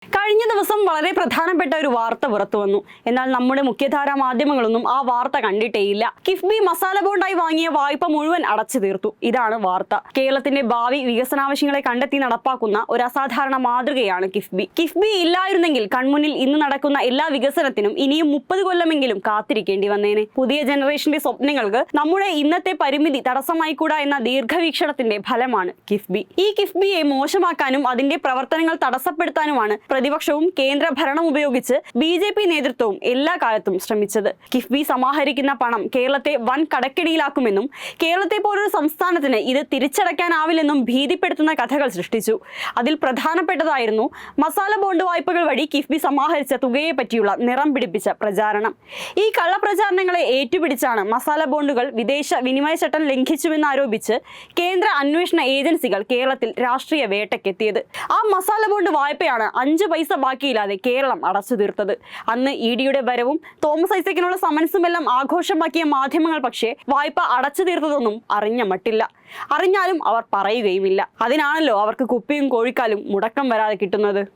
കഴിഞ്ഞ ദിവസം വളരെ പ്രധാനപ്പെട്ട ഒരു വാർത്ത പുറത്തു വന്നു. എന്നാൽ നമ്മുടെ മുഖ്യധാരാ മാധ്യമങ്ങളൊന്നും ആ വാർത്ത കണ്ടിട്ടേയില്ല. കിഫ്ബി മസാല ബോണ്ടായി വാങ്ങിയ വായ്പ മുഴുവൻ അടച്ചു തീർത്തു. ഇതാണ് വാർത്ത. കേരളത്തിന്റെ ഭാവി വികസനാവശ്യങ്ങളെ കണ്ടെത്തി നടപ്പാക്കുന്ന ഒരു അസാധാരണ മാതൃകയാണ് കിഫ്ബി. കിഫ്ബി ഇല്ലായിരുന്നെങ്കിൽ കൺമുന്നിൽ ഇന്ന് നടക്കുന്ന എല്ലാ വികസനത്തിനും ഇനിയും 30 കൊല്ലമെങ്കിലും കാത്തിരിക്കേണ്ടി വന്നേനെ. പുതിയ ജനറേഷന്റെ സ്വപ്നങ്ങൾക്ക് നമ്മുടെ ഇന്നത്തെ പരിമിതി തടസ്സമായിക്കൂടാ എന്ന ദീർഘവീക്ഷണത്തിന്റെ ഫലമാണ് കിഫ്ബി. ഈ കിഫ്ബിയെ മോശമാക്കാനും അതിന്റെ പ്രവർത്തനങ്ങൾ തടസ്സപ്പെടുത്താനുമാണ് പ്രതിപക്ഷവും കേന്ദ്ര ഭരണം ഉപയോഗിച്ച് BJP നേതൃത്വവും എല്ലാ കാലത്തും ശ്രമിച്ചത്. കിഫ്ബി സമാഹരിക്കുന്ന പണം കേരളത്തെ വൻ കടക്കെണിയിലാക്കുമെന്നും കേരളത്തെ പോലൊരു സംസ്ഥാനത്തിന് ഇത് തിരിച്ചടയ്ക്കാനാവില്ലെന്നും ഭീതിപ്പെടുത്തുന്ന കഥകൾ സൃഷ്ടിച്ചു. അതിൽ പ്രധാനപ്പെട്ടതായിരുന്നു മസാല ബോണ്ട് വായ്പകൾ വഴി കിഫ്ബി സമാഹരിച്ച തുകയെ പറ്റിയുള്ള നിറം പിടിപ്പിച്ച പ്രചാരണം. ഈ കള്ളപ്രചാരണങ്ങളെ ഏറ്റുപിടിച്ചാണ് മസാല ബോണ്ടുകൾ വിദേശ വിനിമയ ചട്ടം ലംഘിച്ചുവെന്നാരോപിച്ച് കേന്ദ്ര അന്വേഷണ ഏജൻസികൾ കേരളത്തിൽ രാഷ്ട്രീയ വേട്ടയ്ക്കെത്തിയത്. ആ മസാല ബോണ്ട് വായ്പയാണ് 5 പൈസ ബാക്കിയില്ലാതെ കേരളം അടച്ചു തീർത്തത്. അന്ന് EDയുടെ വരവും തോമസ് ഐസക്കിനുള്ള സമൻസുമെല്ലാം ആഘോഷമാക്കിയ മാധ്യമങ്ങൾ പക്ഷേ വായ്പ അടച്ചു തീർത്തതൊന്നും അറിഞ്ഞ മട്ടില്ല. അറിഞ്ഞാലും അവർ പറയുകയുമില്ല. അതിനാണല്ലോ അവർക്ക് കുപ്പിയും കോഴിക്കാലും മുടക്കം വരാതെ കിട്ടുന്നത്.